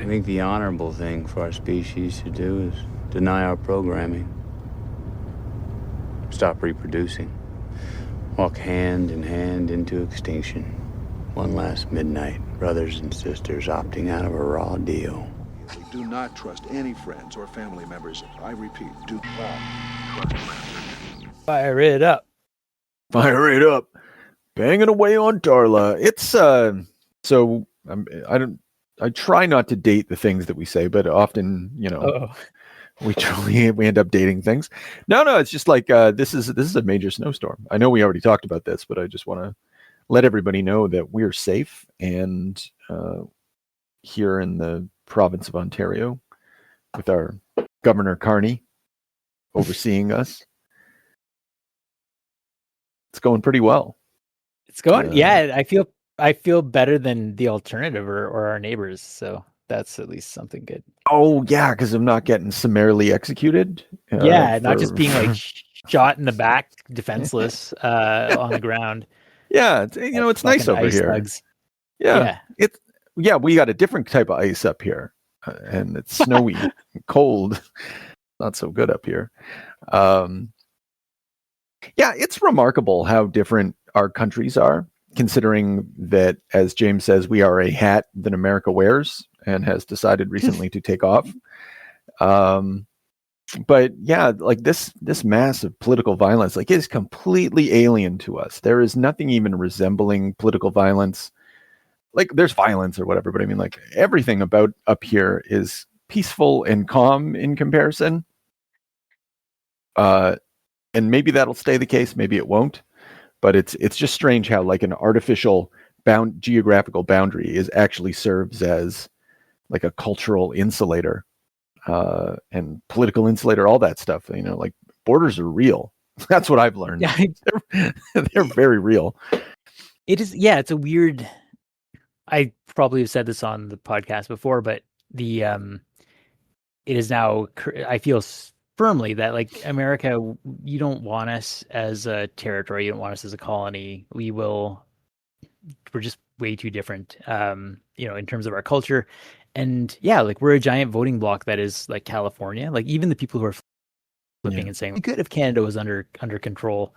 think the honorable thing for our species to do is deny our programming. Stop reproducing. Walk hand in hand into extinction. One last midnight, brothers and sisters opting out of a raw deal. Do not trust any friends or family members. I repeat, do not trust friends. Fire it up. Fire it up. Banging away on Darla. It's I try not to date the things that we say, but often, we end up dating things. No, it's just like this is a major snowstorm. I know we already talked about this, but I just want to let everybody know that we're safe and here in the province of Ontario with our Governor Carney overseeing us. It's going pretty well. It's going, I feel better than the alternative or our neighbors. So that's at least something good. Oh yeah, because I'm not getting summarily executed. Not just being like shot in the back, defenseless on the ground. Yeah, it's nice over here. Slugs. Yeah, we got a different type of ice up here, and it's snowy, and cold. Not so good up here. It's remarkable how different our countries are, considering that, as James says, we are a hat that America wears and has decided recently to take off. But yeah, like this massive political violence, like, is completely alien to us. There is nothing even resembling political violence. Like, there's violence or whatever, but I mean, like, everything about up here is peaceful and calm in comparison. And maybe that'll stay the case, maybe it won't. But it's just strange how, like, an artificial geographical boundary actually serves as like a cultural insulator and political insulator, all that stuff. Like, borders are real. That's what I've learned. Yeah. They're very real. It is. Yeah, it's a weird. I probably have said this on the podcast before, but it is now. I feel firmly that, like, America, you don't want us as a territory, you don't want us as a colony. We're just way too different, in terms of our culture. And yeah, like, we're a giant voting bloc that is like California. Like, even the people who are flipping and saying, good if Canada was under control.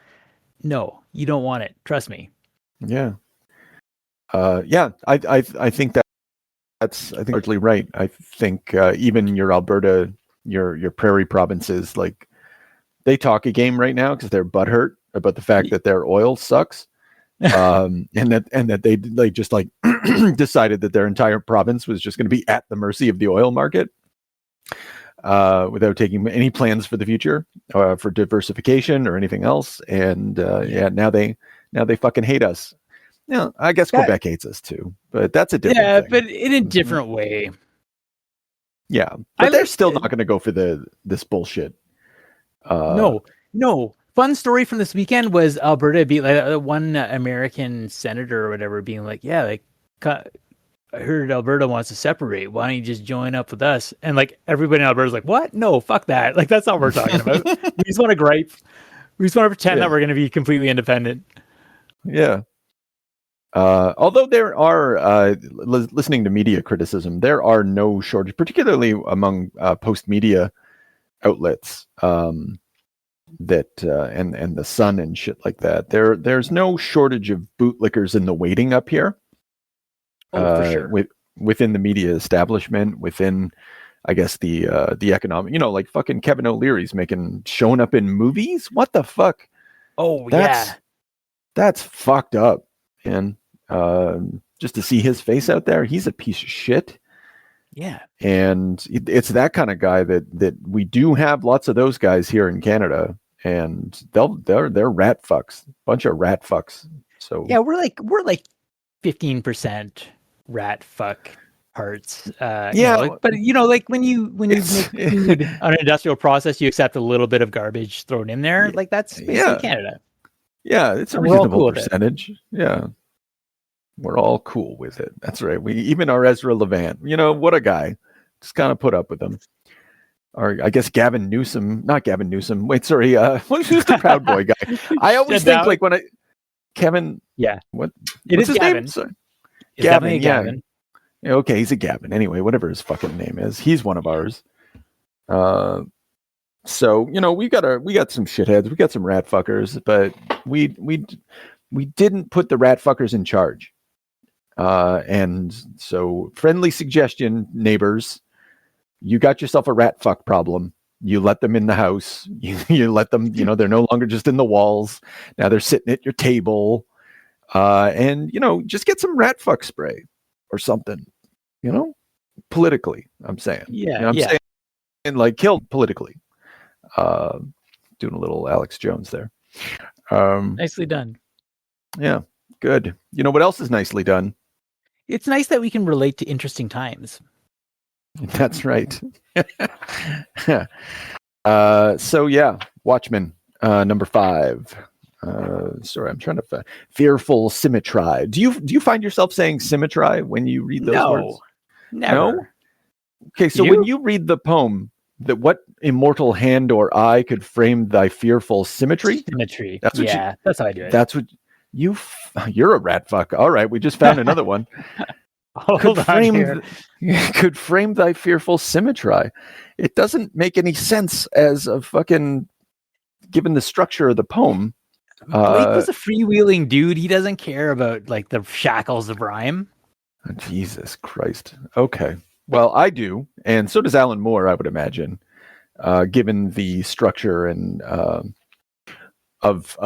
No, you don't want it. Trust me. Yeah. I think that's largely right. I think even your Alberta, your prairie provinces, like, they talk a game right now because they're butthurt about the fact that their oil sucks, and that they just, like, decided that their entire province was just going to be at the mercy of the oil market, without taking any plans for the future, for diversification or anything else. And now they fucking hate us. Yeah, I guess Quebec hates us too, but that's a different thing. But in a different way. Yeah, but they're still not going to go for this bullshit. No. Fun story from this weekend was Alberta beat, like, one American senator or whatever, being like, "Yeah, like, I heard Alberta wants to separate. Why don't you just join up with us?" And, like, everybody in Alberta's like, "What? No, fuck that. Like, that's not what we're talking about. We just want to gripe. We just want to pretend that we're going to be completely independent." Yeah. Although there are, listening to media criticism, there are no shortage, particularly among post-media outlets, that and the Sun and shit like that. There's no shortage of bootlickers in the waiting up here. For sure. Within the media establishment, within, I guess, the economic, like, fucking Kevin O'Leary's showing up in movies. What the fuck? Oh, that's fucked up, man. Just to see his face out there, he's a piece of shit. Yeah. And it's that kind of guy that we do have lots of those guys here in Canada, and they're rat fucks, bunch of rat fucks. So yeah, we're like 15% rat fuck parts. But like, when you make food on an industrial process, you accept a little bit of garbage thrown in there. Like, that's basically Canada. Yeah, it's a reasonable percentage. Yeah. We're all cool with it. That's right. Even our Ezra Levant, what a guy. Just kind of put up with him. Or I guess Gavin Newsom, not Gavin Newsom. Wait, sorry. Who's the Proud Boy guy? I always think, like, Kevin. Yeah. What's his Gavin. Name? Sorry. Gavin. Okay, he's a Gavin. Anyway, whatever his fucking name is, he's one of ours. So we got some shitheads, we got some rat fuckers, but we didn't put the rat fuckers in charge. And so, friendly suggestion, neighbors, you got yourself a rat fuck problem. You let them in the house. You let them, they're no longer just in the walls. Now they're sitting at your table. And just get some rat fuck spray or something. Politically, I'm saying. Yeah, I'm saying, like, kill politically. Doing a little Alex Jones there. Nicely done. Yeah, good. You know what else is nicely done? It's nice that we can relate to interesting times. That's right. So yeah, Watchmen, number 5. Sorry, I'm trying to fearful symmeTRY. Do you find yourself saying symmeTRY when you read those words? Never. No? Okay, so when you read the poem, that what immortal hand or eye could frame thy fearful symmetry? Symmetry. That's what that's how I do it. That's what you're a rat fuck. All right, we just found another one. Hold on here. Could frame thy fearful symmetry. It doesn't make any sense as a fucking, given the structure of the poem. Blake was a freewheeling dude. He doesn't care about like the shackles of rhyme. Jesus Christ. Okay. Well, I do, and so does Alan Moore, I would imagine, given the structure and of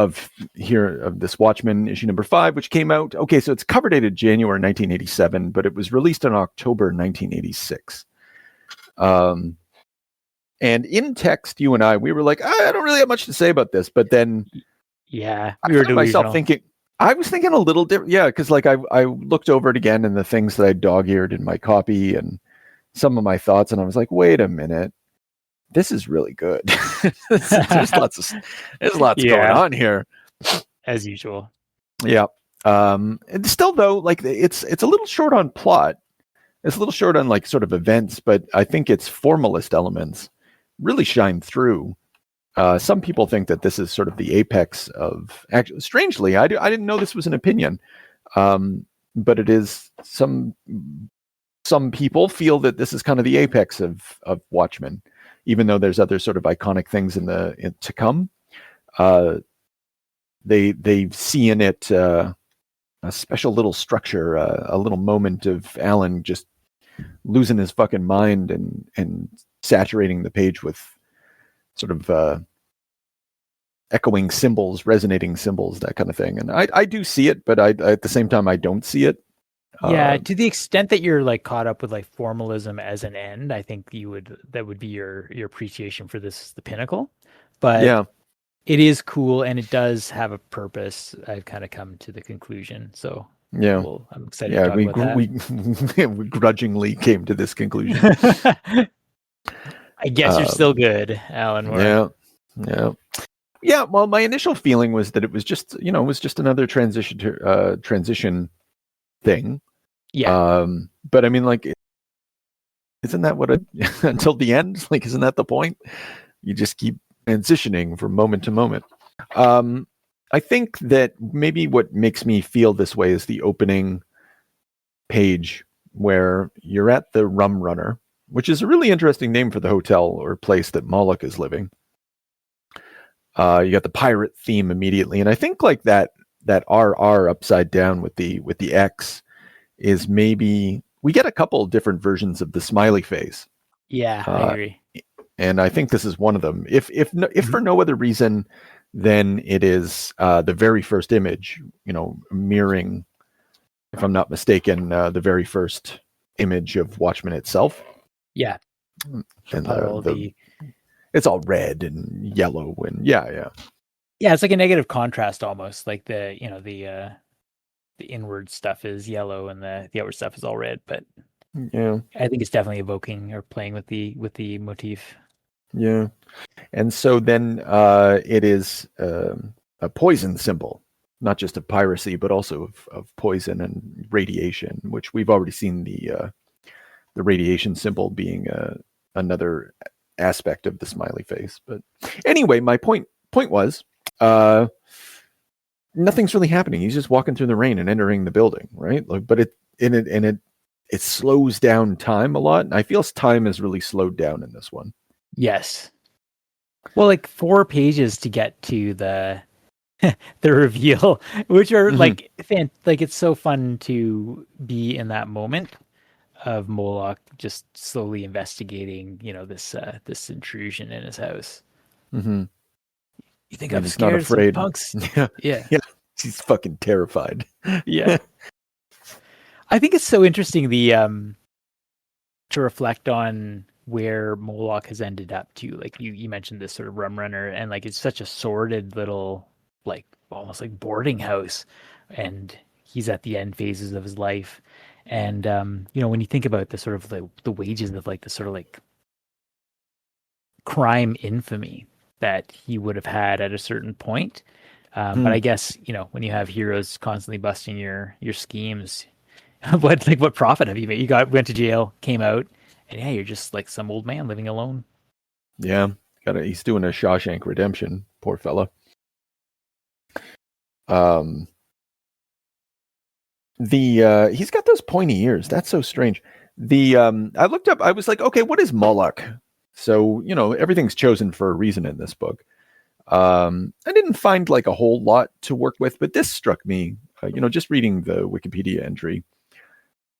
this Watchmen issue number 5, which came out. Okay, so it's cover dated January 1987, but it was released in October 1986. And in text, you and we were like, I don't really have much to say about this, but then I found myself thinking. I was thinking a little different, because like I looked over it again and the things that I dog-eared in my copy and some of my thoughts, and I was like, wait a minute, this is really good. There's lots going on here, as usual. Yeah. And still though, like it's a little short on plot. It's a little short on like sort of events, but I think its formalist elements really shine through. Some people think that this is sort of the apex of. Actually, strangely, I didn't know this was an opinion, but it is. Some people feel that this is kind of the apex of Watchmen, even though there's other sort of iconic things to come. They see in it a special little structure, a little moment of Alan just losing his fucking mind and saturating the page with sort of echoing symbols, resonating symbols, that kind of thing. And I do see it, but I at the same time I don't see it. To the extent that you're like caught up with like formalism as an end, I think that would be your appreciation for this, the pinnacle. But it is cool and it does have a purpose. I've kind of come to the conclusion. So I'm excited to talk about that. We grudgingly came to this conclusion. I guess you're still good, Alan Moore. Yeah. Well, my initial feeling was that it was just, another transition thing. Yeah. But I mean, like, isn't that what until the end? Like, isn't that the point? You just keep transitioning from moment to moment. I think that maybe what makes me feel this way is the opening page where you're at the Rum Runner, which is a really interesting name for the hotel or place that Moloch is living. You got the pirate theme immediately, and I think like that RR upside down with the X is maybe we get a couple of different versions of the smiley face. Yeah, I agree. And I think this is one of them. If for no other reason than it is the very first image, mirroring, if I'm not mistaken, the very first image of Watchmen itself. Yeah. And it's all red and yellow and yeah, it's like a negative contrast almost. Like the inward stuff is yellow and the outward stuff is all red. But yeah, I think it's definitely evoking or playing with the motif. Yeah, and so then it is a poison symbol, not just of piracy, but also of poison and radiation, which we've already seen the radiation symbol being another aspect of the smiley face. But anyway, my point was nothing's really happening. He's just walking through the rain and entering the building, right? Like, but it it slows down time a lot. And I feel time is really slowed down in this one. Yes. Well, like 4 pages to get to the the reveal, which are like it's so fun to be in that moment of Moloch just slowly investigating, this intrusion in his house. Mm-hmm. You think And I'm he's scared not afraid. of some punks? Yeah. He's fucking terrified. Yeah. I think it's so interesting to reflect on where Moloch has ended up too. Like you mentioned this sort of rum runner, and like it's such a sordid little, like almost like boarding house, and he's at the end phases of his life. And when you think about the sort of the wages of like the sort of like crime infamy that he would have had at a certain point. But I guess, when you have heroes constantly busting your schemes, what profit have you made? Went to jail, came out, and yeah, you're just like some old man living alone. Yeah. He's doing a Shawshank Redemption, poor fella. He's got those pointy ears. That's so strange. I looked up, I was like, okay, what is Moloch? So, everything's chosen for a reason in this book. I didn't find like a whole lot to work with, but this struck me, just reading the Wikipedia entry.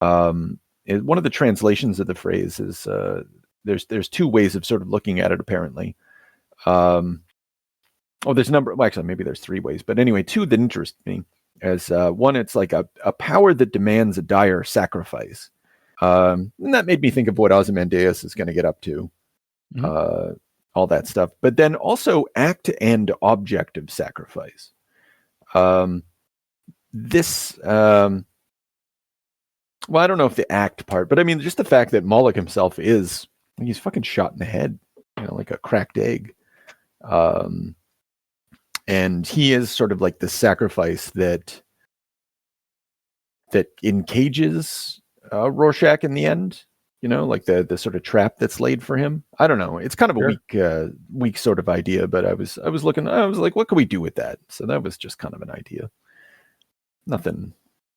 One of the translations of the phrase is, there's 2 ways of sort of looking at it, apparently. There's a number, well, actually, maybe there's 3 ways, but anyway, 2 that interest me. As one, it's like a power that demands a dire sacrifice. And that made me think of what Ozymandias is going to get up to. All that stuff. But then also act and object of sacrifice. Well, I don't know if the act part, but I mean, just the fact that Moloch himself he's fucking shot in the head, like a cracked egg. And he is sort of like the sacrifice that encages Rorschach in the end, like the sort of trap that's laid for him. I don't know. It's kind of a weak sort of idea, but I was looking, I was like, what can we do with that? So that was just kind of an idea. Nothing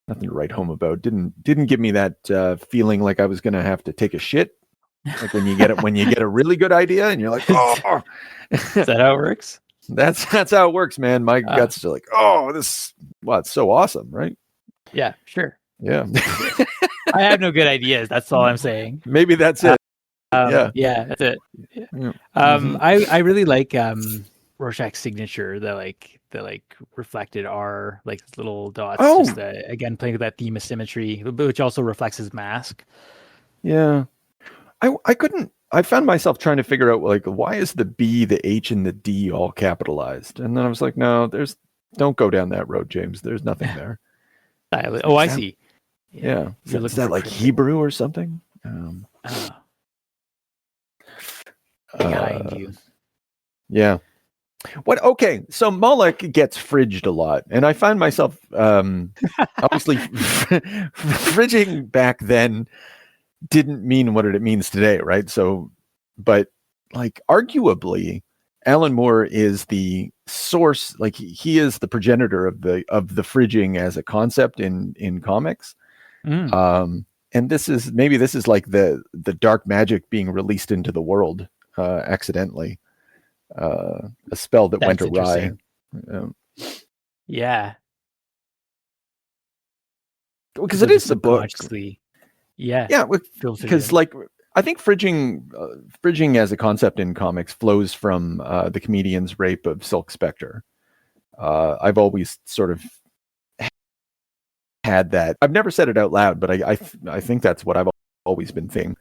to write home about. Didn't give me that feeling like I was going to have to take a shit. Like when you get a really good idea and you're like, oh, is that how it works? That's how it works, man. My guts are like, oh, it's so awesome, right? Yeah, sure. Yeah. I have no good ideas. That's all I'm saying. Maybe that's it. Yeah, that's it. Yeah. I really like Rorschach's signature, the reflected R, like little dots. Oh. Just again playing with that theme of symmetry, which also reflects his mask. Yeah, I found myself trying to figure out like why is the B, the H, and the D all capitalized, and then I was like, no, don't go down that road, James. There's nothing there. I see. Yeah. Is that like Hebrew or something? Behind you. Yeah. What? Okay. So Moloch gets fridged a lot. And I find myself, obviously fridging back then didn't mean what it means today. Right. So, but like arguably Alan Moore is the source, like he is the progenitor of the fridging as a concept in comics. And this is like the dark magic being released into the world accidentally, a spell that went awry. Yeah, because it is the book. Yeah, because like I think fridging as a concept in comics flows from the comedian's rape of Silk Spectre. I've always sort of had that. I've never said it out loud, but I think that's what I've always been thinking.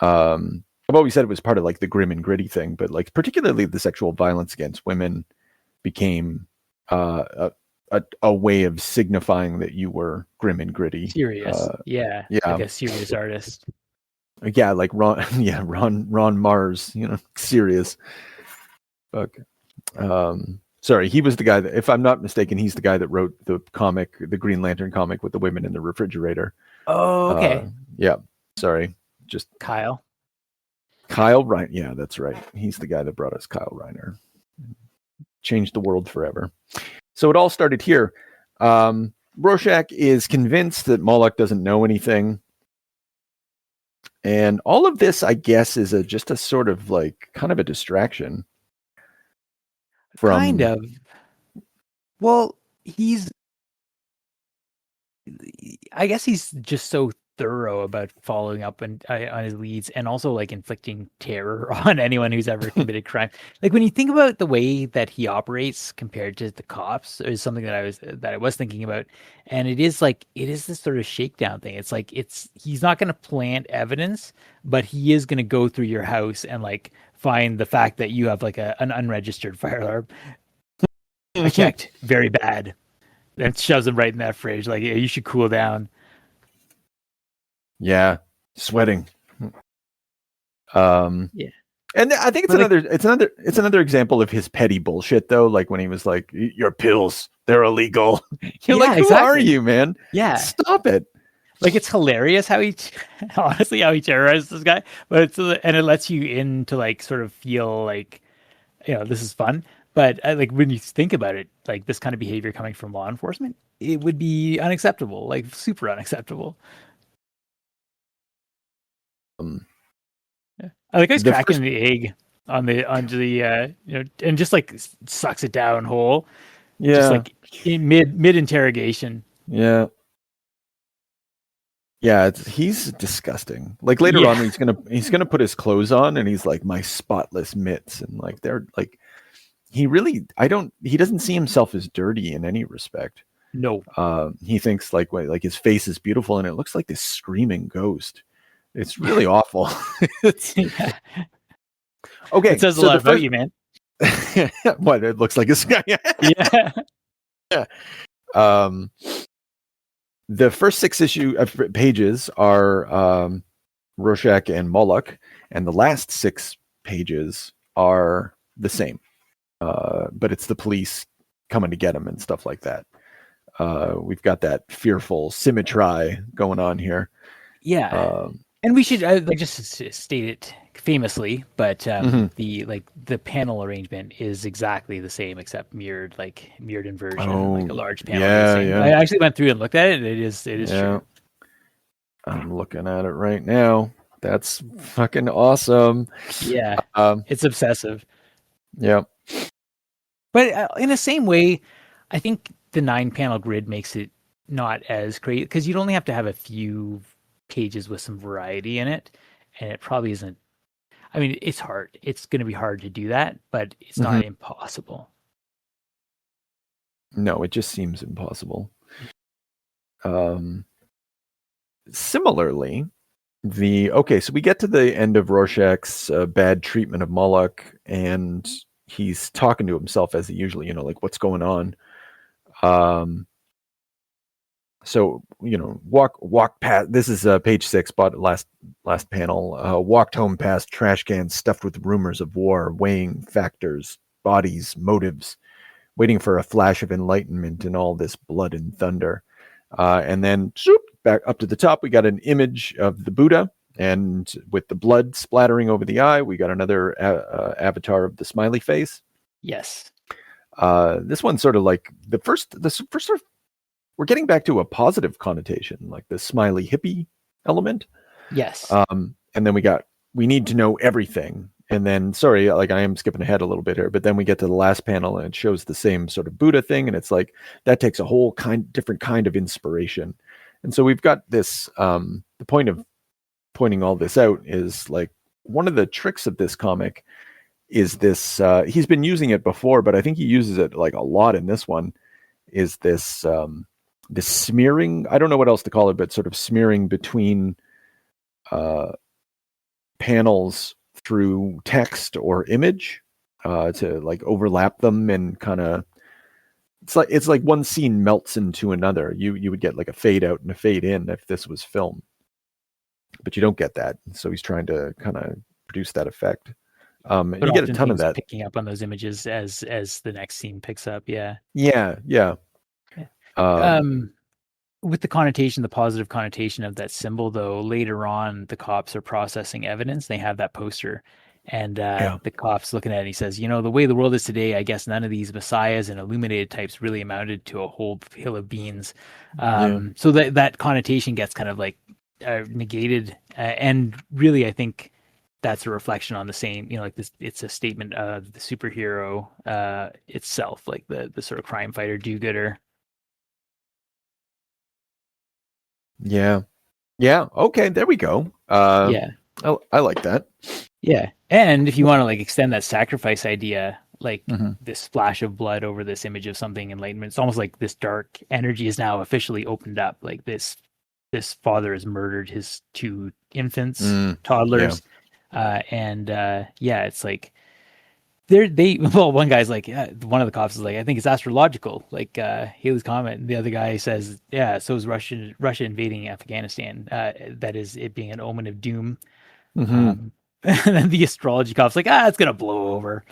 I've always said it was part of like the grim and gritty thing, but like particularly the sexual violence against women became a way of signifying that you were grim and gritty, serious. Yeah, like a serious artist. Yeah, like Ron Mars, serious. Okay. Sorry, he was the guy that, if I'm not mistaken, he's the guy that wrote the comic, the Green Lantern comic with the women in the refrigerator. Oh, okay. Yeah. Sorry. Just Kyle Reiner. Yeah, that's right. He's the guy that brought us Kyle Reiner. Changed the world forever. So it all started here. Rorschach is convinced that Moloch doesn't know anything. And all of this, I guess, is just a sort of like kind of a distraction from. Kind of. Well, I guess he's just so thorough about following up on his leads, and also like inflicting terror on anyone who's ever committed crime. Like when you think about the way that he operates compared to the cops, is something that I was thinking about, and it is this sort of shakedown thing. It's like he's not going to plant evidence, but he is going to go through your house and like find the fact that you have like an unregistered fire alarm. I checked, very bad. And shoves him right in that fridge. Like, yeah, you should cool down. Yeah, sweating. Yeah, and I think it's another example of his petty bullshit though. Like when he was like, "Your pills, they're illegal." You're like, "Who are you, man? Yeah, stop it." Like it's hilarious how he terrorizes this guy, but it lets you in to like sort of feel like, this is fun. But like when you think about it, like this kind of behavior coming from law enforcement, it would be unacceptable, like super unacceptable. Yeah. I like he's cracking the egg onto the and just like sucks it down whole. Yeah, just like in mid interrogation. Yeah. Yeah, he's disgusting. Like later on, he's gonna put his clothes on, and he's like, my spotless mitts, and like they're like. He doesn't see himself as dirty in any respect. No. He thinks like his face is beautiful and it looks like this screaming ghost. It's really awful. Yeah. Okay. It says a lot about you, man. What? It looks like a sky. Yeah. Yeah. The first 6 pages are Rorschach and Moloch, and the last 6 pages are the same. But it's the police coming to get him and stuff like that. We've got that fearful symmeTRY going on here. Yeah, and we should just state it famously, but the panel arrangement is exactly the same except mirrored inversion, like a large panel. Yeah. I actually went through and looked at it. It is true. I'm looking at it right now. That's fucking awesome. Yeah, it's obsessive. Yeah. But in the same way, I think the 9-panel grid makes it not as crazy because you'd only have to have a few pages with some variety in it, and it probably isn't. I mean, it's hard. It's going to be hard to do that, but it's not impossible. No, it just seems impossible. Similarly, so we get to the end of Rorschach's bad treatment of Moloch, and he's talking to himself as he usually, like what's going on. So, walk past, this is page 6, but last panel, walked home past trash cans stuffed with rumors of war, weighing factors, bodies, motives, waiting for a flash of enlightenment in all this blood and thunder. And then back up to the top, we got an image of the Buddha, and with the blood splattering over the eye, we got another avatar of the smiley face. Yes. This one's sort of like the first sort of, we're getting back to a positive connotation, like the smiley hippie element. Yes. And then we need to know everything. And then, sorry, like I am skipping ahead a little bit here, but then we get to the last panel and it shows the same sort of Buddha thing. And it's like, that takes a whole different kind of inspiration. And so we've got this, the point of pointing all this out is like, one of the tricks of this comic is this, he's been using it before, but I think he uses it like a lot in this one, is this, this smearing, I don't know what else to call it, but sort of smearing between panels through text or image to like overlap them and kind of, it's like one scene melts into another. You would get like a fade out and a fade in if this was film, but you don't get that. So he's trying to kind of produce that effect. And you get a ton of that picking up on those images as the next scene picks up. Yeah. With the connotation, the positive connotation of that symbol, though, later on, the cops are processing evidence. They have that poster, and the cops looking at it, and he says, the way the world is today, I guess none of these messiahs and illuminated types really amounted to a whole hill of beans. So that connotation gets kind of like negated, and really, I think that's a reflection on the same, like this. It's a statement of the superhero itself, like the sort of crime fighter, do-gooder. Yeah. Okay, there we go. Yeah. I like that. Yeah, and if you want to like extend that sacrifice idea, like Mhm. this splash of blood over this image of something enlightenment, it's almost like this dark energy is now officially opened up. Like this father has murdered his two infants, toddlers, and yeah, it's like well, one guy's like, yeah, one of the cops is like, I think it's astrological, like Haley's comment, and the other guy says, yeah, so is Russia invading Afghanistan. That is it being an omen of doom. Mm-hmm. And then the astrology cop's like, it's gonna blow over.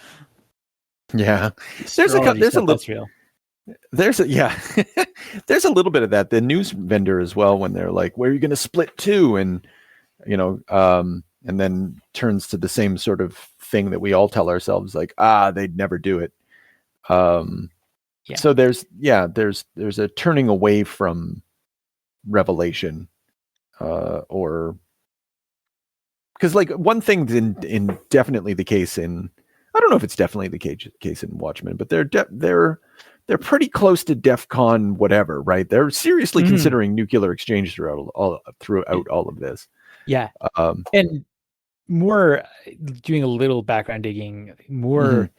Yeah, there's a little there's a little bit of that. The news vendor as well, when they're like, where are you going to split to? And and then turns to the same sort of thing that we all tell ourselves, like, they'd never do it. So there's a turning away from revelation, or because like one thing's in definitely the case in, I don't know if it's definitely the case in Watchmen, but they're pretty close to DEFCON whatever, right? They're seriously considering nuclear exchange throughout all of this. Yeah, and more doing a little background digging, more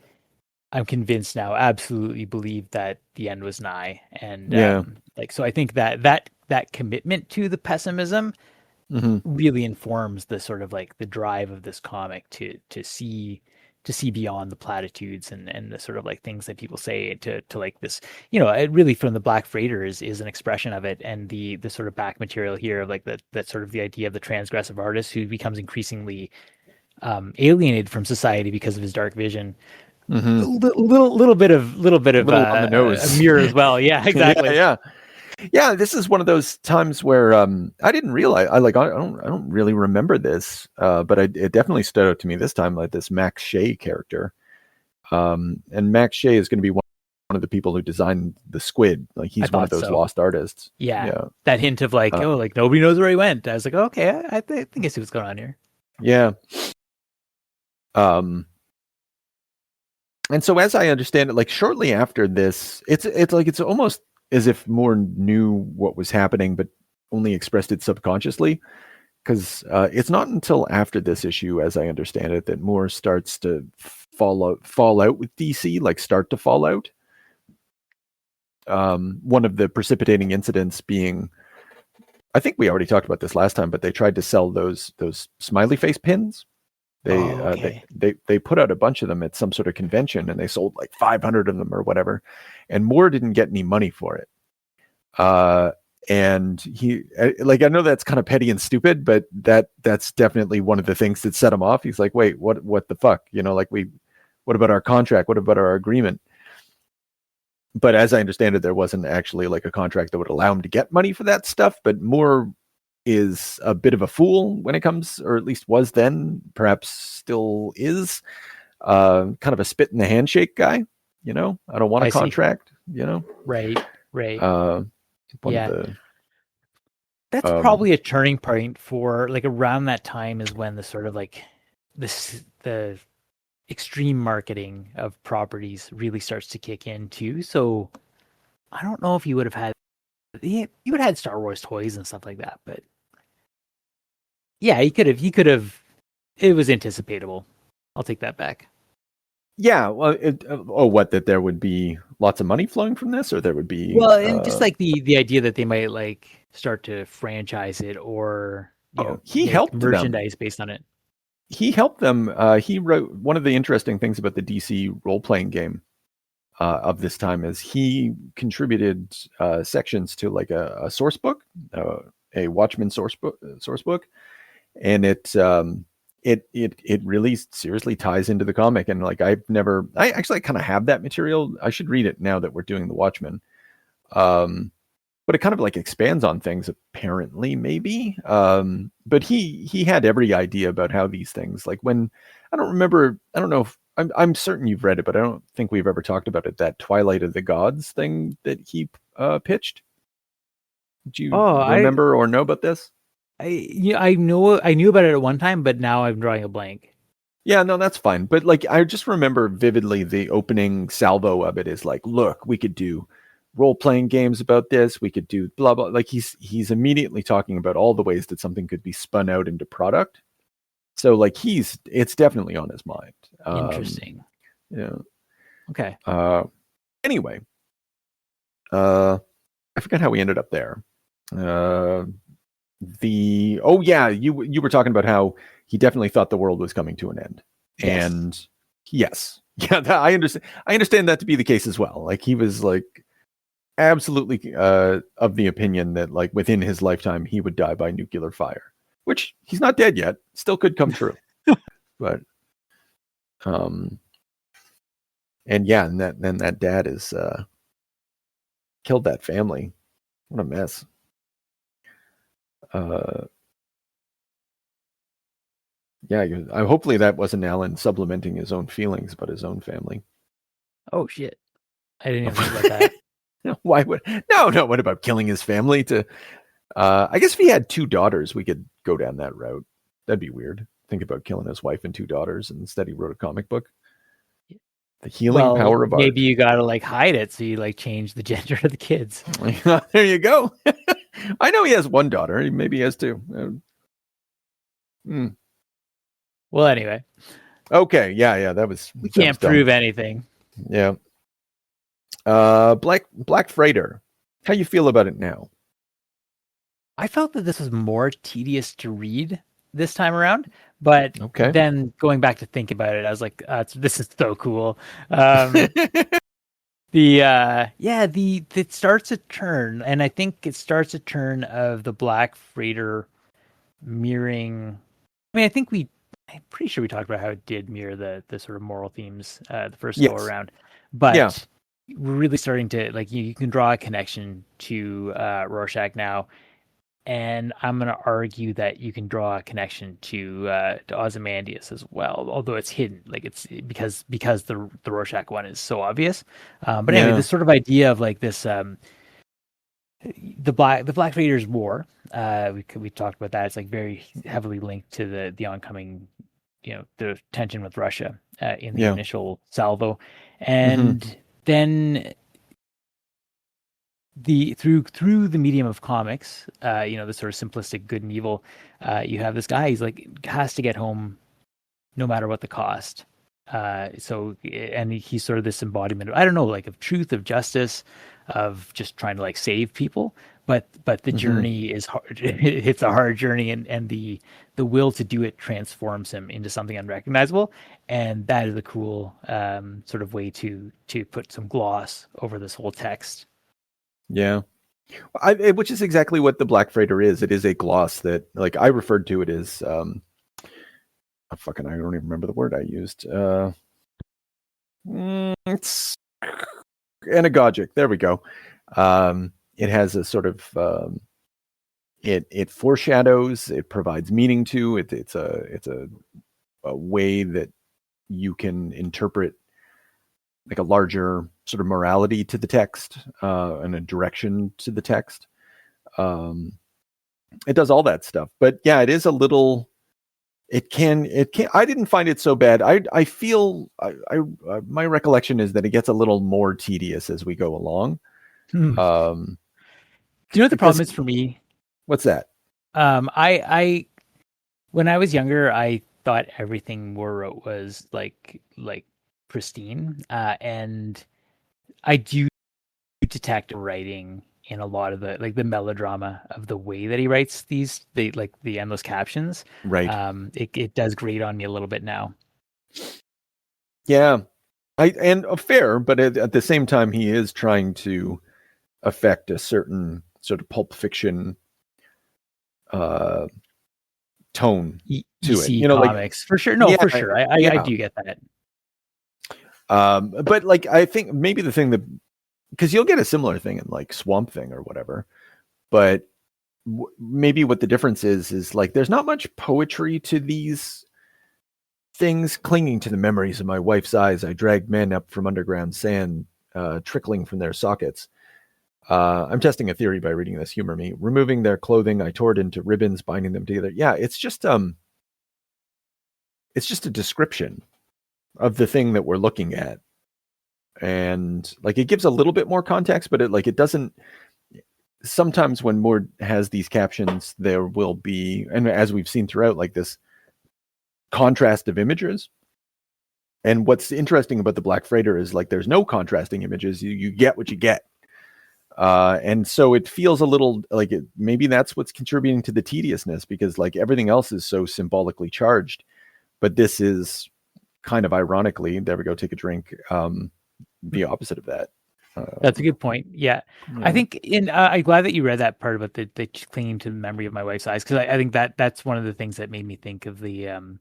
I'm convinced now, absolutely believe that the end was nigh, and so I think that commitment to the pessimism really informs the sort of like the drive of this comic to see beyond the platitudes and the sort of like things that people say to like this, it really from the Black Freighter is an expression of it, and the sort of back material here of like that sort of the idea of the transgressive artist who becomes increasingly alienated from society because of his dark vision. Little bit of on the nose, a mirror as well. Yeah, exactly. Yeah, this is one of those times where I didn't realize. I don't really remember this, but it definitely stood out to me this time. Like this Max Shea character, and Max Shea is going to be one of the people who designed the squid. Like he's one of those lost artists. Yeah, that hint of like, like nobody knows where he went. I was like, okay, I think I see what's going on here. Yeah. And so as I understand it, like shortly after this, it's like it's almost as if Moore knew what was happening, but only expressed it subconsciously. Because it's not until after this issue, as I understand it, that Moore starts to fall out with DC, like start to fall out. One of the precipitating incidents being, I think we already talked about this last time, but they tried to sell those smiley face pins. They put out a bunch of them at some sort of convention, and they sold like 500 of them or whatever, and Moore didn't get any money for it. And he, like, I know that's kind of petty and stupid, but that's definitely one of the things that set him off. He's like, wait, what the fuck? Like what about our contract? What about our agreement? But as I understand it, there wasn't actually like a contract that would allow him to get money for that stuff. But Moore is a bit of a fool when it comes, or at least was then, perhaps still is, kind of a spit in the handshake guy. I don't want a contract. Right. That's probably a turning point for like around that time is when the sort of like the extreme marketing of properties really starts to kick in too. So I don't know if you would have had Star Wars toys and stuff like that, but yeah, he could have. It was anticipatable. I'll take that back. Yeah. Well, that there would be lots of money flowing from this, or there would be and just like the idea that they might like start to franchise it, or he helped merchandise based on it. He helped them. He wrote one of the interesting things about the DC role-playing game of this time is he contributed sections to like a source book, a Watchmen source book, and it really seriously ties into the comic. And like I actually kind of have that material. I should read it now that we're doing the Watchmen. But it kind of like expands on things apparently, maybe. But he had every idea about how these things, like when, I don't know if I'm certain you've read it, but I don't think we've ever talked about it. That Twilight of the Gods thing that he pitched. Do you remember or know about this? I knew about it at one time, but now I'm drawing a blank. Yeah, no, that's fine. But like, I just remember vividly the opening salvo of it is like, look, we could do role-playing games about this. We could do blah, blah. Like he's immediately talking about all the ways that something could be spun out into product. So like it's definitely on his mind. Interesting. Yeah. Okay. Anyway, I forgot how we ended up there. You were talking about how he definitely thought the world was coming to an end. Yes. And yes, yeah, I understand that to be the case as well. Like he was like absolutely of the opinion that like within his lifetime he would die by nuclear fire, which he's not dead yet. Still could come true. But and that dad is killed that family. What a mess. Hopefully that wasn't Alan supplementing his own feelings about his own family. Oh shit! I didn't even think about that. Why would no? What about killing his family? I guess if he had 2 daughters, we could go down that route. That'd be weird. Think about killing his wife and 2 daughters, and instead he wrote a comic book. The healing power of art. Maybe you gotta like hide it, so you like change the gender of the kids. There you go. I know he has 1 daughter. Maybe he has 2. Well, anyway. Okay. Yeah. We can't prove anything. Yeah. Black Freighter. How you feel about it now? I felt that this was more tedious to read this time around, but then going back to think about it, I was like, this is so cool. It starts a turn, and I think it starts a turn of the Black Freighter mirroring. I mean, I'm pretty sure we talked about how it did mirror the sort of moral themes the first go around, but we're really starting to like you can draw a connection to Rorschach now, and I'm going to argue that you can draw a connection to Ozymandias as well, although it's hidden, like it's because the Rorschach one is so obvious. But anyway, this sort of idea of like this the Black Raiders War. We talked about that. It's like very heavily linked to the oncoming, the tension with Russia in the initial salvo, and then through the medium of comics, the sort of simplistic good and evil, you have this guy. He's like has to get home, no matter what the cost. And he's sort of this embodiment of, I don't know, like of truth, of justice, of just trying to like save people. But the journey is hard. It's a hard journey, and the will to do it transforms him into something unrecognizable. And that is a cool sort of way to put some gloss over this whole text. Yeah. Which is exactly what the Black Freighter is. It is a gloss that, like, I referred to it as I don't even remember the word I used. It's anagogic. There we go. It has a sort of it foreshadows, it provides meaning to it. It's a way that you can interpret like a larger sort of morality to the text and a direction to the text. It does all that stuff, but yeah, it is a little. It can. I didn't find it so bad. I feel. My recollection is that it gets a little more tedious as we go along. Do you know what the problem is for me? What's that? I when I was younger, I thought everything Moore wrote was like pristine, and I do detect writing in a lot of the melodrama of the way that he writes these, the endless captions. Right. It does grate on me a little bit now. Yeah, fair, but at the same time, he is trying to affect a certain sort of pulp fiction tone to it. Comics, for sure. No, for sure. I do get that. But like, I think maybe the thing that, because you'll get a similar thing in like Swamp Thing or whatever, but maybe what the difference is like there's not much poetry to these things. Clinging to the memories of my wife's eyes, I dragged men up from underground sand, trickling from their sockets. I'm testing a theory by reading this. Humor me. Removing their clothing, I tore it into ribbons, binding them together. Yeah, it's just a description of the thing that we're looking at, and like it gives a little bit more context, but it doesn't. Sometimes when Moore has these captions, there will be, and as we've seen throughout, like this contrast of images. And what's interesting about the Black Freighter is like there's no contrasting images. You get what you get. And so it feels a little like maybe that's what's contributing to the tediousness, because like everything else is so symbolically charged. But this is kind of ironically, there we go, take a drink, the opposite of that. That's a good point. Yeah. I think I'm glad that you read that part about the clinging to the memory of my wife's eyes, because I think that's one of the things that made me think of the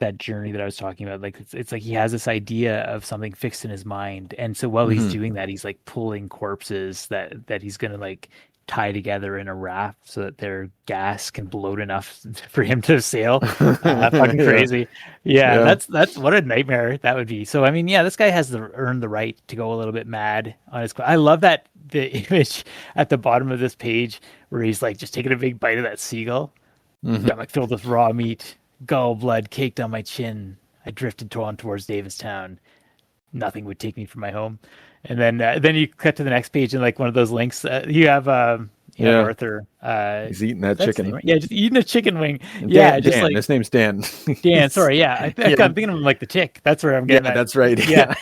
that journey that I was talking about. Like it's like he has this idea of something fixed in his mind, and so while he's doing that, he's like pulling corpses that he's gonna like tie together in a raft so that their gas can bloat enough for him to sail. Fucking crazy. Yeah, that's what a nightmare that would be. So I mean, yeah, this guy has earned the right to go a little bit mad on his. I love that the image at the bottom of this page where he's like just taking a big bite of that seagull. Got like filled with raw meat, gull blood caked on my chin. I drifted on towards Davistown. Nothing would take me from my home. And then you cut to the next page, and like one of those links, you have Arthur. He's eating that chicken. Yeah, just eating a chicken wing. Dan, just like his name's Dan. Dan. Sorry, yeah. I'm thinking of him like the Tick. That's where I'm getting. Yeah, that's right. Yeah.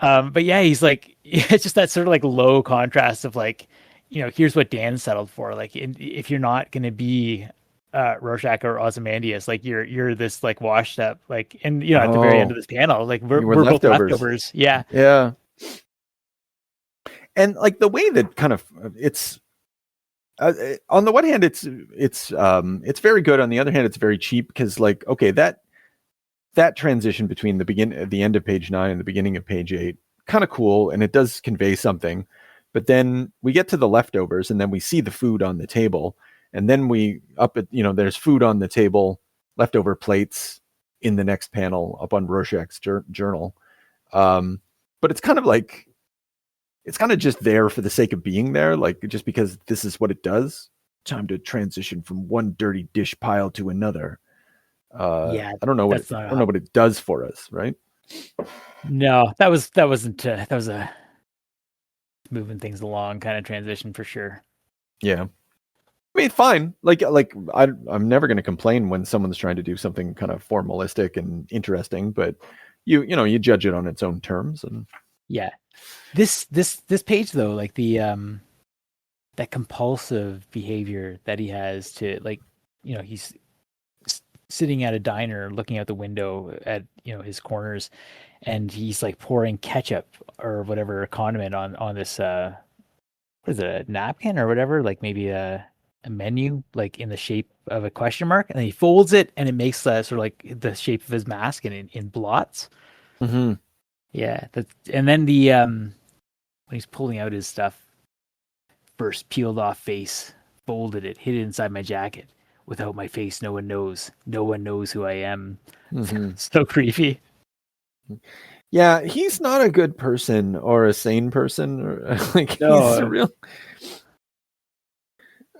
But yeah, he's like, it's just that sort of like low contrast of like, here's what Dan settled for. Like, if you're not going to be Rorschach or Ozymandias, like you're this like washed up, like, and at the very end of this panel, like we're both leftovers. Yeah. And like the way that kind of it's on the one hand it's very good, on the other hand it's very cheap, because like, okay, that transition between the end of page 9 and the beginning of page 8, kind of cool, and it does convey something. But then we get to the leftovers, and then we see the food on the table. And then there's food on the table, leftover plates in the next panel up on Rorschach's journal. But it's kind of just there for the sake of being there, like just because this is what it does. Time to transition from one dirty dish pile to another. I don't know what it does for us, right? No, that was a moving things along kind of transition for sure. Yeah. I mean, fine. Like I'm never going to complain when someone's trying to do something kind of formalistic and interesting, but you judge it on its own terms. And yeah, this page though, like the that compulsive behavior that he has to, like, he's sitting at a diner looking out the window at his corners, and he's like pouring ketchup or whatever condiment on this what is it, a napkin or whatever, like maybe a menu, like in the shape of a question mark, and then he folds it and it makes sort of like the shape of his mask and in blots. Yeah, and then the when he's pulling out his stuff, first peeled off face, folded it, hid it inside my jacket. Without my face, no one knows who I am. So creepy. Yeah, he's not a good person or a sane person, or like he's a real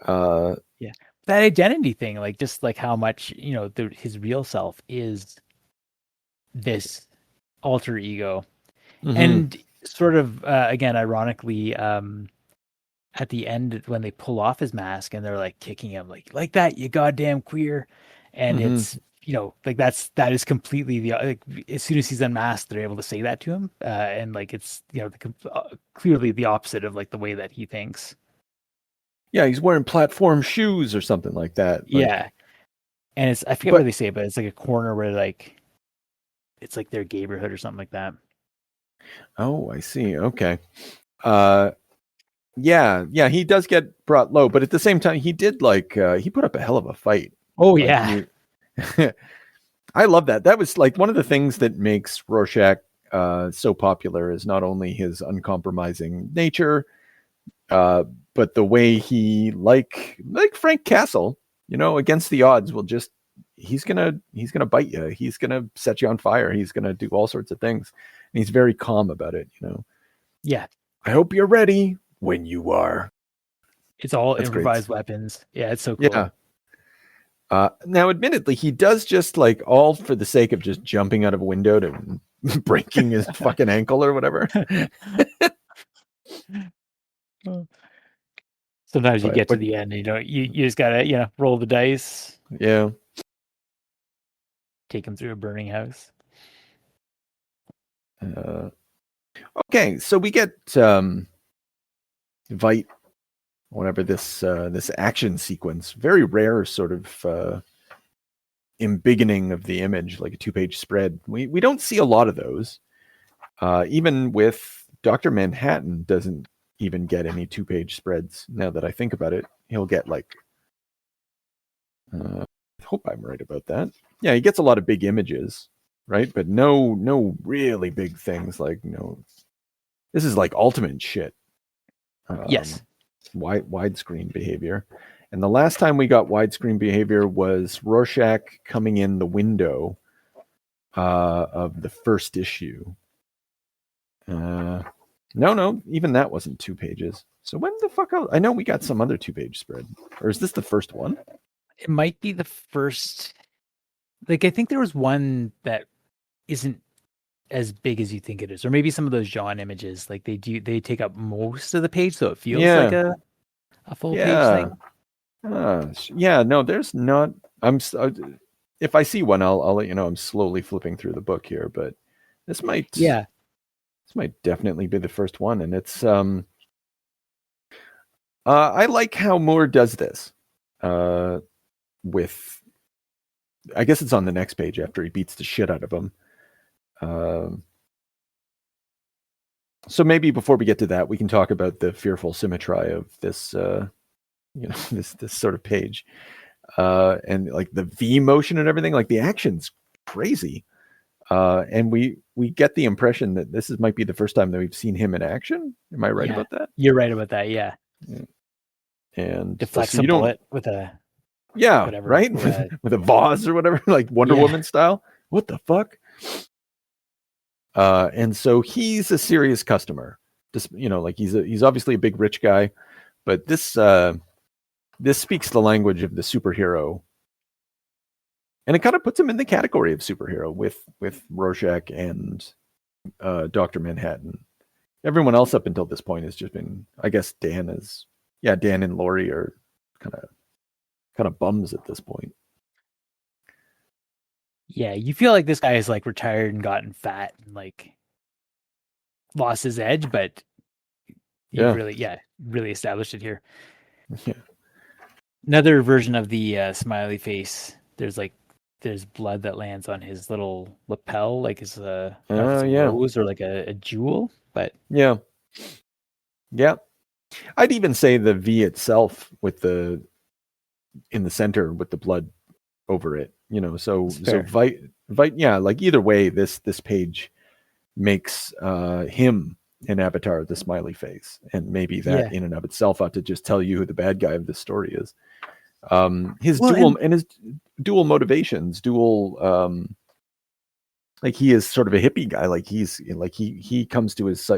that identity thing, like just like how much his real self is this alter ego. And sort of again ironically, at the end when they pull off his mask and they're like kicking him like that, you goddamn queer, and it's like that is completely like, as soon as he's unmasked they're able to say that to him, and like it's clearly the opposite of like the way that he thinks. Yeah, he's wearing platform shoes or something like that. Yeah. And it's, I forget what they say, but it's like a corner where like, it's like their neighborhood or something like that. Oh, I see. Okay. Yeah, he does get brought low, but at the same time, he did he put up a hell of a fight. Oh, yeah. I love that. That was like one of the things that makes Rorschach so popular, is not only his uncompromising nature, but the way he, like Frank Castle, against the odds, will just, he's gonna bite you. He's gonna set you on fire. He's gonna do all sorts of things. And he's very calm about it, Yeah. I hope you're ready when you are. It's all That's great. improvised weapons. Yeah, it's so cool. Yeah. Now, admittedly, he does just like all for the sake of just jumping out of a window to breaking his fucking ankle or whatever. Sometimes you But- get to but- the end and you just gotta, roll the dice, Yeah. take him through a burning house. Okay, so we get Vite, whatever this action sequence, very rare sort of embiggening of the image, like a 2-page spread. We don't see a lot of those. Even with Dr. Manhattan doesn't even get any 2-page spreads. Now that I think about it, he'll get like I hope I'm right about that. Yeah, he gets a lot of big images, right? But no really big things like this is like ultimate shit. Yes. Widescreen behavior. And the last time we got widescreen behavior was Rorschach coming in the window of the first issue. No, even that wasn't 2 pages. So when the fuck else? I know we got some other 2-page spread. Or is this the first one? It might be the first. Like, I think there was one that isn't as big as you think it is, or maybe some of those John images, like they take up most of the page, so it feels like a full page thing. No, there's not. If I see one, I'll let you know. I'm slowly flipping through the book here, but this might definitely be the first one, and it's I like how Moore does this with, I guess it's on the next page after he beats the shit out of him. So maybe before we get to that, we can talk about the fearful symmetry of this, this sort of page, and like the V motion and everything. Like the action's crazy, and we get the impression that this might be the first time that we've seen him in action. Am I right about that? You're right about that. Yeah. And Deflects so a bullet with a whatever, right with a vase or whatever, like Wonder Woman style. What the fuck? And so he's a serious customer. Just like he's obviously a big rich guy, but this speaks the language of the superhero, and it kind of puts him in the category of superhero with Rorschach and Dr. Manhattan. Everyone else up until this point has just been, I guess, Dan and Laurie are kind of bums at this point. Yeah, you feel like this guy is like retired and gotten fat and like lost his edge, but really established it here. Yeah. Another version of the smiley face. There's blood that lands on his little lapel, like his rose or like a jewel. But yeah. I'd even say the V itself with in the center with the blood over it. So Vite, like either way, this page makes him an avatar of the smiley face, and maybe that in and of itself ought to just tell you who the bad guy of this story is. His dual motivations, like he is sort of a hippie guy. Like he comes to his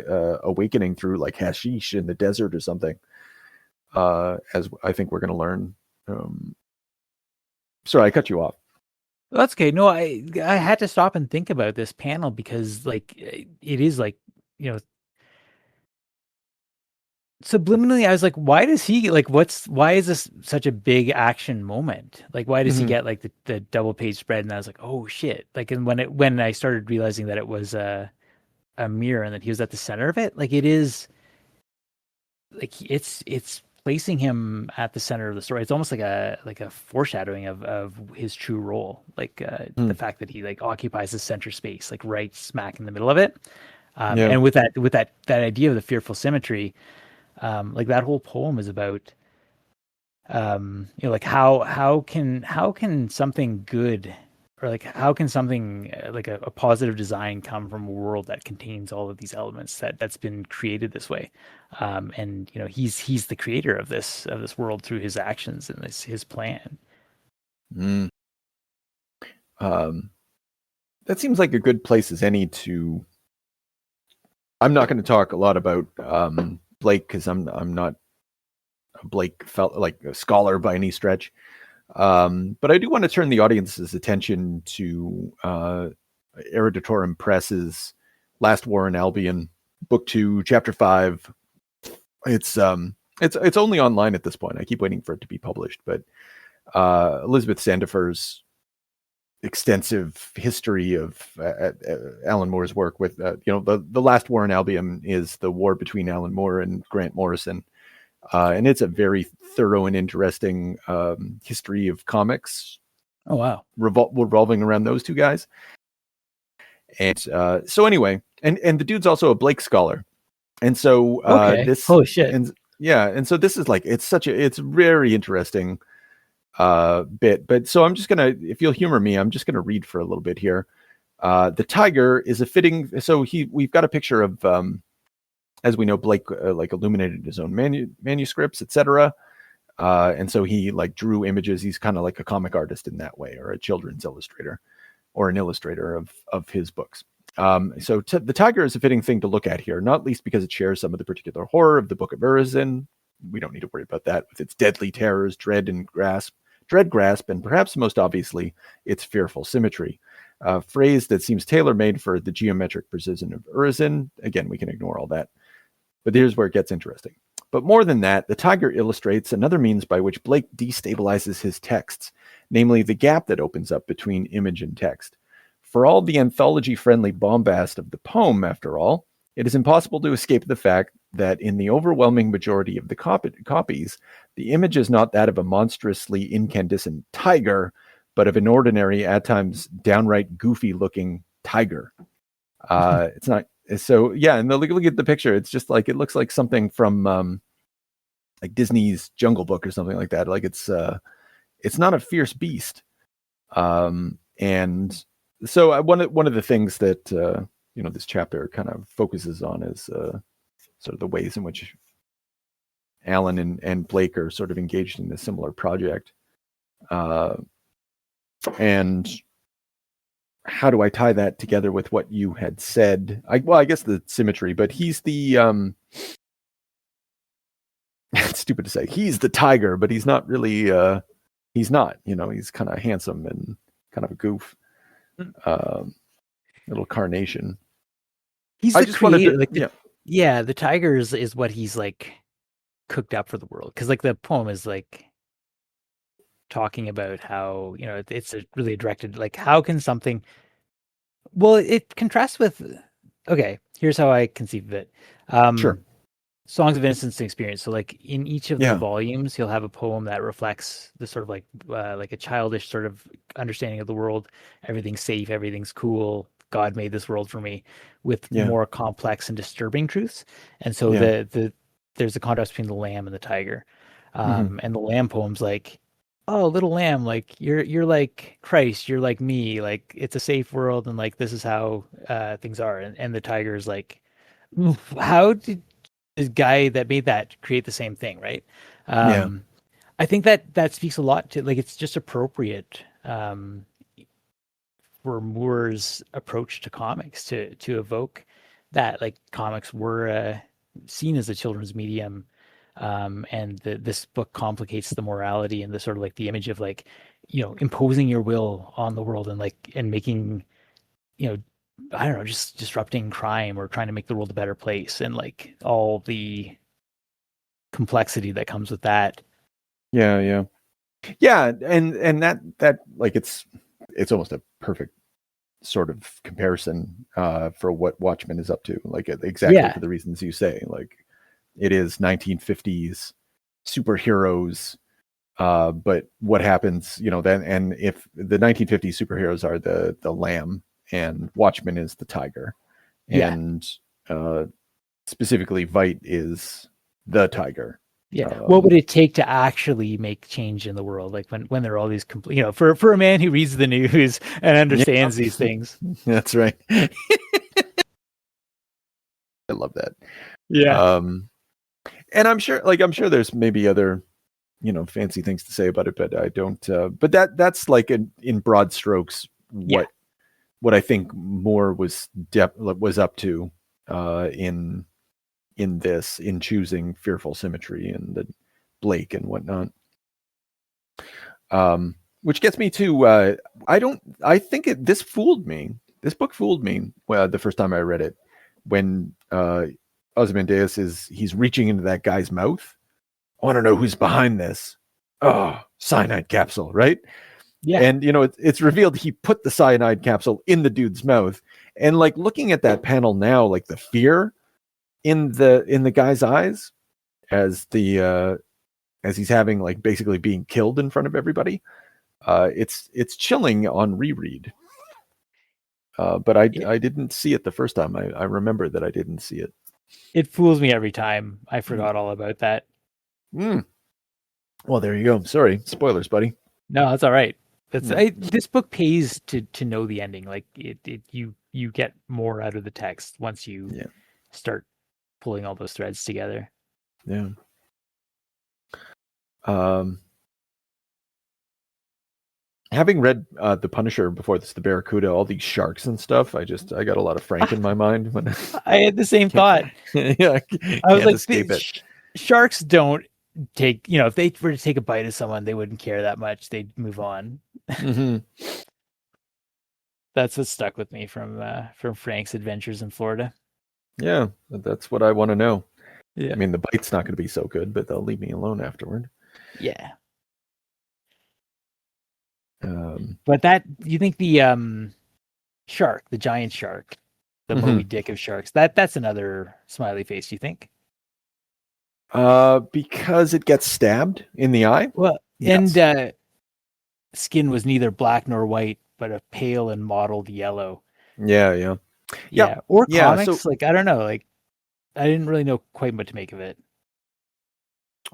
awakening through like hashish in the desert or something. As I think we're going to learn. Sorry, I cut you off. That's okay. No, I had to stop and think about this panel because like it is like, subliminally I was like, why does he like why is this such a big action moment? Like why does he get like the double page spread? And I was like, oh shit. Like, and when I started realizing that it was a mirror and that he was at the center of it, like it is like it's placing him at the center of the story. It's almost like a foreshadowing of his true role. Like the fact that he like occupies the center space, like right smack in the middle of it. And with that idea of the fearful symmetry, like that whole poem is about, like how can something good, or like how can something like a positive design come from a world that contains all of these elements that's been created this way, and he's the creator of this world through his actions and his plan. That seems like a good place as any to I'm not going to talk a lot about Blake because I'm not a Blake like a scholar by any stretch. But I do want to turn the audience's attention to Eruditorum Press's Last War in Albion, Book 2, Chapter 5. It's only online at this point. I keep waiting for it to be published, but Elizabeth Sandifer's extensive history of Alan Moore's work with the Last War in Albion is the war between Alan Moore and Grant Morrison, and it's a very thorough and interesting history of comics. Oh wow, revolving around those two guys. And so anyway, and the dude's also a Blake scholar, and so this holy shit, and so this is like it's very interesting bit. But so I'm just gonna, if you'll humor me, I'm just gonna read for a little bit here. The tiger is a fitting. So we've got a picture of, as we know, Blake like illuminated his own manuscripts, etc. And so he like drew images. He's kind of like a comic artist in that way, or a children's illustrator, or an illustrator of his books. So the tiger is a fitting thing to look at here, not least because it shares some of the particular horror of the Book of Urizen. We don't need to worry about that, with its deadly terrors, dread grasp, and perhaps most obviously, its fearful symmetry. A phrase that seems tailor-made for the geometric precision of Urizen. Again, we can ignore all that. But here's where it gets interesting. But more than that, the tiger illustrates another means by which Blake destabilizes his texts, namely the gap that opens up between image and text. For all the anthology-friendly bombast of the poem, after all, it is impossible to escape the fact that in the overwhelming majority of the copies, the image is not that of a monstrously incandescent tiger, but of an ordinary, at times downright goofy-looking tiger. It's not so. Yeah, and look at the picture. It's just like, it looks like something from like Disney's Jungle Book or something like that. Like it's not a fierce beast. And so one of the things that this chapter kind of focuses on is sort of the ways in which Alan and Blake are sort of engaged in a similar project. And how do I tie that together with what you had said? I guess the symmetry, but he's the it's stupid to say he's the tiger, but he's not really he's not, he's kind of handsome and kind of a goof. Little carnation. He's the creator. The tiger is what he's like cooked up for the world, because like the poem is like talking about how it's really directed, like how can something. Well, it contrasts with. Okay, here's how I conceive of it. Sure. Songs of Innocence and Experience. So like in each of the volumes, he'll have a poem that reflects the sort of like a childish sort of understanding of the world. Everything's safe, everything's cool. God made this world for me, with more complex and disturbing truths. And so there's a contrast between the lamb and the tiger. And the lamb poem's like, oh, little lamb, like you're like Christ, you're like me, like it's a safe world, and like this is how things are. And the tiger's like, how did this guy that made that create the same thing, right? I think that speaks a lot to, like, it's just appropriate for Moore's approach to comics to evoke that, like, comics were seen as a children's medium, and this book complicates the morality and the sort of like the image of like, imposing your will on the world and making, I don't know, just disrupting crime or trying to make the world a better place, and like all the complexity that comes with that. And that like it's almost a perfect sort of comparison for what Watchmen is up to, like exactly for the reasons you say. Like it is 1950s superheroes, but what happens, then, and if the 1950s superheroes are the lamb and Watchmen is the tiger, and specifically Veidt is the tiger. What would it take to actually make change in the world? Like when there are all these for a man who reads the news and understands these things. That's right. I love that. And I'm sure there's maybe other, fancy things to say about it, but I don't. But that's like in broad strokes what I think Moore was up to in this, in choosing fearful symmetry and the Blake and whatnot. Which gets me to I think this fooled me. This book fooled me the first time I read it, when Ozymandias he's reaching into that guy's mouth. I want to know who's behind this. Oh, cyanide capsule, right? Yeah. And it's revealed he put the cyanide capsule in the dude's mouth. And like looking at that panel now, like the fear in the guy's eyes as he's having, like, basically being killed in front of everybody. It's chilling on reread. But I didn't see it the first time. I remember that I didn't see it. It fools me every time. I forgot all about that. Well, there you go. Sorry, spoilers, buddy. No, that's all right. This book pays to know the ending. Like you get more out of the text once you start pulling all those threads together. Yeah. Having read The Punisher before this, the Barracuda, all these sharks and stuff, I got a lot of Frank in my mind when I had the same thought. Yeah, I was like, escape it. Sharks don't take, if they were to take a bite of someone, they wouldn't care that much. They'd move on. Mm-hmm. That's what stuck with me from Frank's adventures in Florida. Yeah, that's what I want to know. Yeah. I mean, the bite's not going to be so good, but they'll leave me alone afterward. Yeah. But that, you think the shark, the giant shark, the Moby Dick of sharks, that's another smiley face, you think? Because it gets stabbed in the eye? Well, yes. And skin was neither black nor white, but a pale and mottled yellow. Yeah. Or comics, so, like, I don't know, like, I didn't really know quite what to make of it.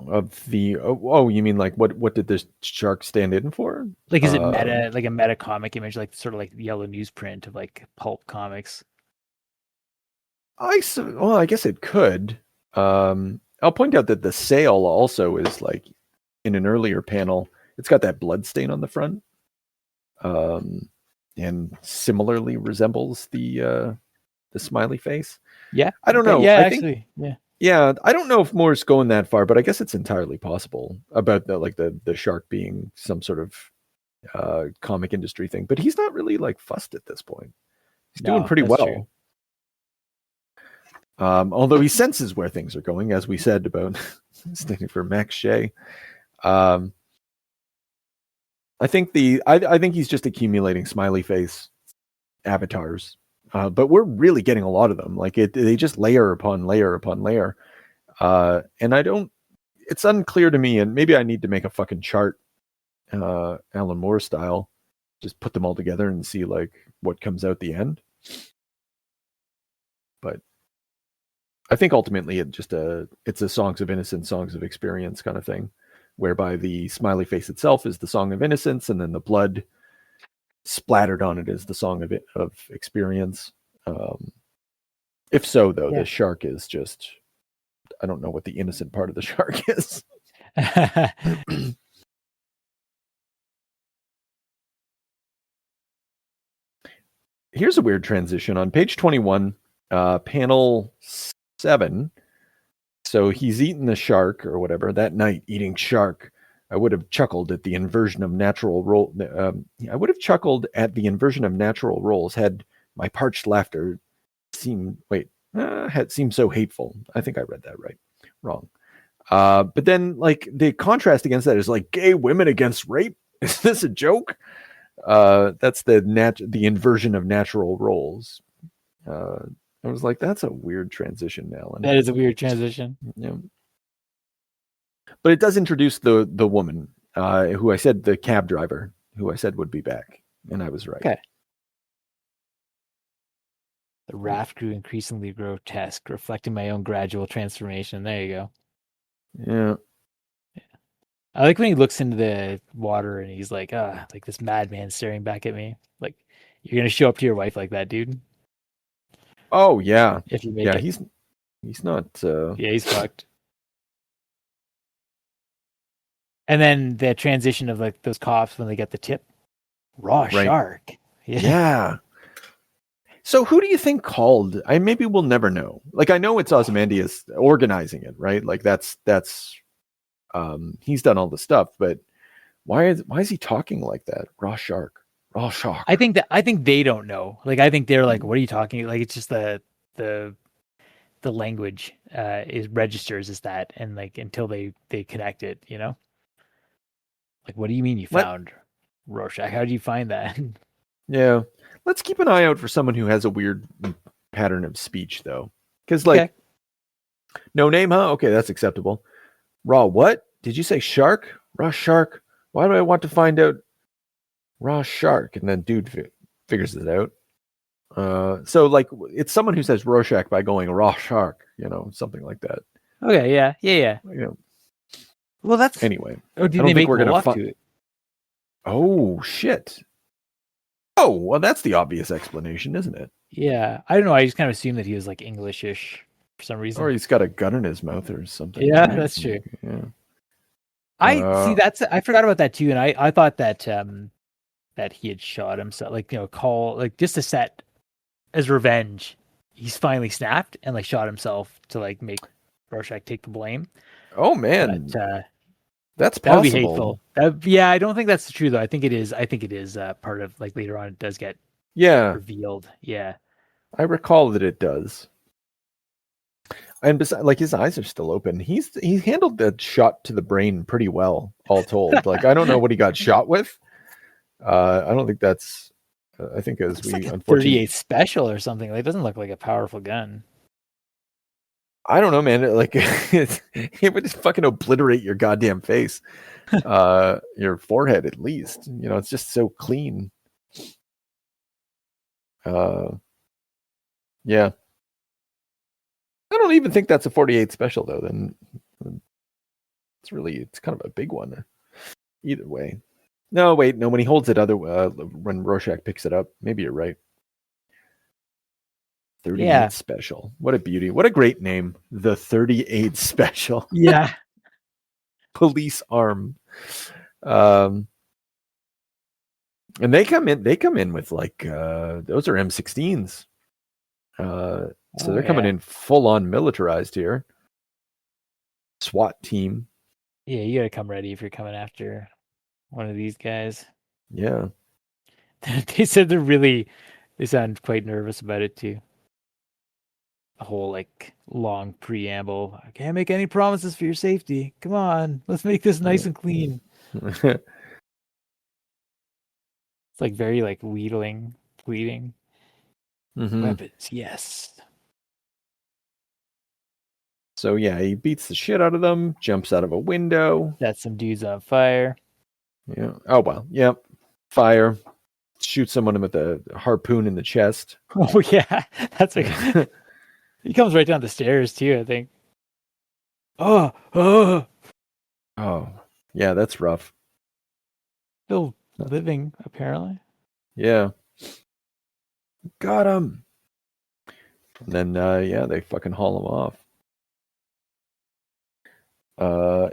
Of the you mean like what did this shark stand in for? Like, is it meta, like a meta comic image, like sort of like the yellow newsprint of like pulp comics? I guess it could. I'll point out that the sail also is, like, in an earlier panel, it's got that blood stain on the front, and similarly resembles the smiley face. Yeah, I don't know. Yeah, I actually, think, yeah. I don't know if Moore's going that far, but I guess it's entirely possible about the shark being some sort of comic industry thing. But he's not really, like, fussed at this point. He's doing pretty well. True. Although he senses where things are going, as we said about standing for Max Shea. I think he's just accumulating smiley face avatars, but we're really getting a lot of them. Like, they just layer upon layer upon layer, and it's unclear to me. And maybe I need to make a fucking chart, Alan Moore style, just put them all together and see, like, what comes out the end. But I think ultimately it's a Songs of Innocence, Songs of Experience kind of thing, whereby the smiley face itself is the Song of Innocence, and then the blood splattered on it is the Song of Experience. If so, though, the shark is just, I don't know what the innocent part of the shark is. Here's a weird transition on page 21, panel 7. So he's eaten the shark or whatever that night, eating shark. I would have chuckled at the inversion of natural role. I would have chuckled at the inversion of natural roles had my parched laughter seemed so hateful. I think I read that wrong. But then, like, the contrast against that is like gay women against rape. Is this a joke? That's the inversion of natural roles. I was like, that's a weird transition, Alan. That is a weird transition. Yeah. But it does introduce the woman, who I said, the cab driver, who I said would be back. And I was right. Okay. The raft grew increasingly grotesque, reflecting my own gradual transformation. There you go. Yeah. I like when he looks into the water and he's like, like this madman staring back at me. Like, you're going to show up to your wife like that, dude? Oh, yeah. If you make it. He's not... Yeah, he's fucked. And then the transition of, like, those cops when they get the tip. Raw shark. Yeah. So who do you think called? Maybe we'll never know. Like I know it's Ozymandias organizing it, right? Like that's he's done all the stuff, but why is he talking like that? Raw shark. I think they don't know. Like I think they're like, what are you talking? Like it's just the language is registers as that, and like until they connect it, you know. Like, what do you mean you found Rorschach? How do you find that? Yeah. Let's keep an eye out for someone who has a weird pattern of speech, though. Because, like, no name, huh? Okay, that's acceptable. Raw what? Did you say shark? Raw shark? Why do I want to find out raw shark? And then dude figures it out. So, like, it's someone who says Rorschach by going raw shark, something like that. Okay, yeah. Yeah. Well, that's... Anyway. Oh, did they make Wolf to it? Oh, shit. Oh, well, that's the obvious explanation, isn't it? Yeah. I don't know. I just kind of assumed that he was like English-ish for some reason. Or he's got a gun in his mouth or something. Yeah, right? That's true. Yeah. I forgot about that too. And I thought that that he had shot himself, like, just to set as revenge. He's finally snapped and like shot himself to like make Rorschach take the blame. Oh man. But, that's possible. That would be hateful. I don't think that's true though. I think it is part of, like, later on it does get revealed. Yeah. I recall that it does. And besides, like, his eyes are still open. He handled that shot to the brain pretty well, all told. Like, I don't know what he got shot with. I don't think that's. I think as we like a unfortunately 38 special or something. Like, it doesn't look like a powerful gun. I don't know, man. Like, it would just fucking obliterate your goddamn face, your forehead at least. It's just so clean. Yeah. I don't even think that's a 48 special though. Then it's kind of a big one. Either way. No, wait, no. When he holds it, when Rorschach picks it up, maybe you're right. 38 special. What a beauty. What a great name. The 38 special. Yeah. Police arm. And they come in with like those are M16s. So they're coming in full on militarized here. SWAT team. Yeah, you gotta come ready if you're coming after one of these guys. Yeah. They said they sound quite nervous about it too. A whole like long preamble. I can't make any promises for your safety. Come on, let's make this nice and clean. It's like very like pleading. Mm-hmm. Weapons, yes. So yeah, he beats the shit out of them, jumps out of a window. Sets some dudes on fire. Yeah. Oh well. Yep. Fire. Shoot someone with a harpoon in the chest. Oh yeah, that's like. He comes right down the stairs too, I think. Oh, yeah, that's rough. Still living, apparently. Yeah. Got him. And then, they fucking haul him off.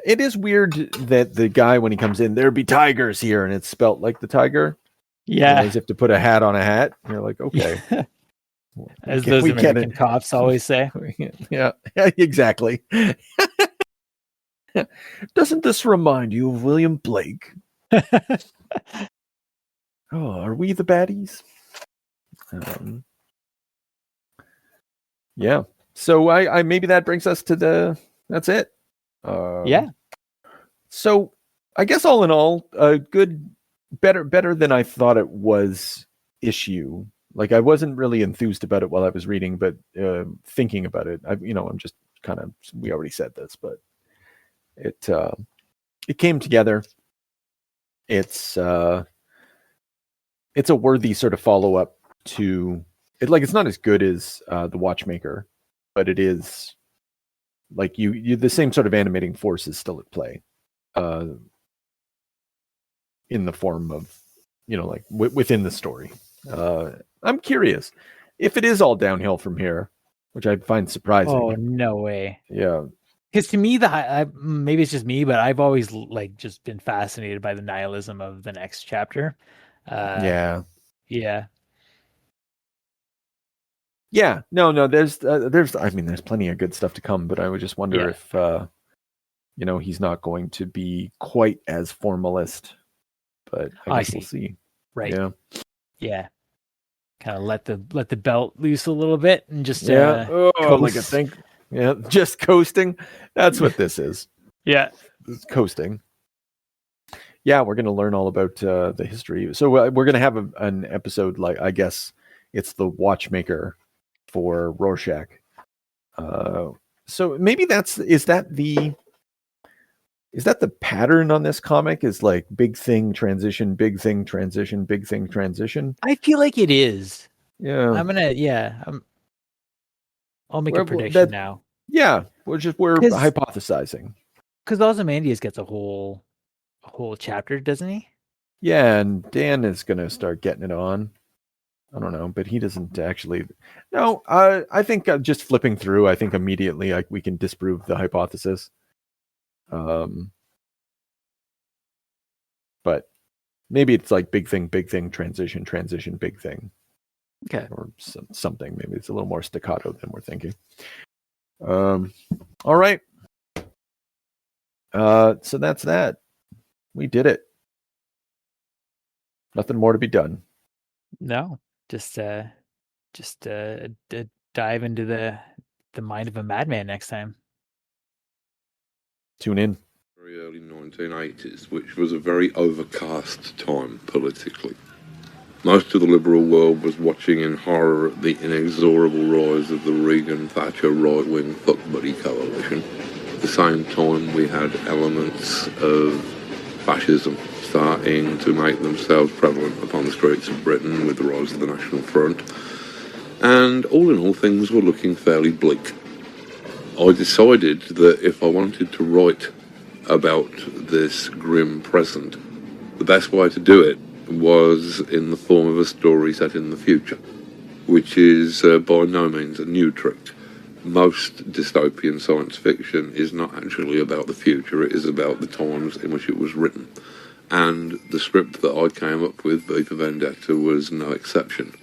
It is weird that the guy, when he comes in, there be tigers here, and it's spelt like the tiger. Yeah. As if to put a hat on a hat. You're like, okay. As those American cops always say. Yeah, exactly. Doesn't this remind you of William Blake? Are we the baddies? Yeah. So I maybe that brings us to that's it. Yeah. So I guess all in all, a good, better than I thought it was issue. Like, I wasn't really enthused about it while I was reading, but thinking about it, I'm just kind of, we already said this, but it came together. It's a worthy sort of follow-up to it. Like, it's not as good as The Watchmaker, but it is like you the same sort of animating force is still at play in the form of, like within the story. I'm curious if it is all downhill from here, which I find surprising. Oh, no way. Yeah. Because to me, maybe it's just me, but I've always like just been fascinated by the nihilism of the next chapter. Yeah. Yeah. Yeah, no. There's plenty of good stuff to come, but I would just wonder if he's not going to be quite as formalist. But I guess we'll see. Right. Yeah. Kind of let the belt loose a little bit and just like a thing. Yeah, just coasting. That's what this is. Yeah, it's coasting. Yeah, we're going to learn all about the history. So we're going to have an episode like, I guess it's the watchmaker for Rorschach. So maybe is that the pattern on this comic? Is like big thing transition, big thing transition, big thing transition? I feel like it is. Yeah, I'll make a prediction now. Yeah, we're hypothesizing. Because Ozymandias gets a whole chapter, doesn't he? Yeah, and Dan is going to start getting it on. I don't know, but he doesn't actually. No, I think just flipping through, I think immediately we can disprove the hypothesis. But maybe it's like big thing, transition, big thing. Okay. Or something. Maybe it's a little more staccato than we're thinking. All right. So that's that. We did it. Nothing more to be done. No, just dive into the mind of a madman next time. Tune in. Very early 1980s, which was a very overcast time politically. Most of the liberal world was watching in horror the inexorable rise of the Reagan-Thatcher right-wing fuck buddy coalition. At the same time, we had elements of fascism starting to make themselves prevalent upon the streets of Britain with the rise of the National Front. And all in all, things were looking fairly bleak. I decided that if I wanted to write about this grim present, the best way to do it was in the form of a story set in the future, which is by no means a new trick. Most dystopian science fiction is not actually about the future, it is about the times in which it was written. And the script that I came up with, V for Vendetta, was no exception.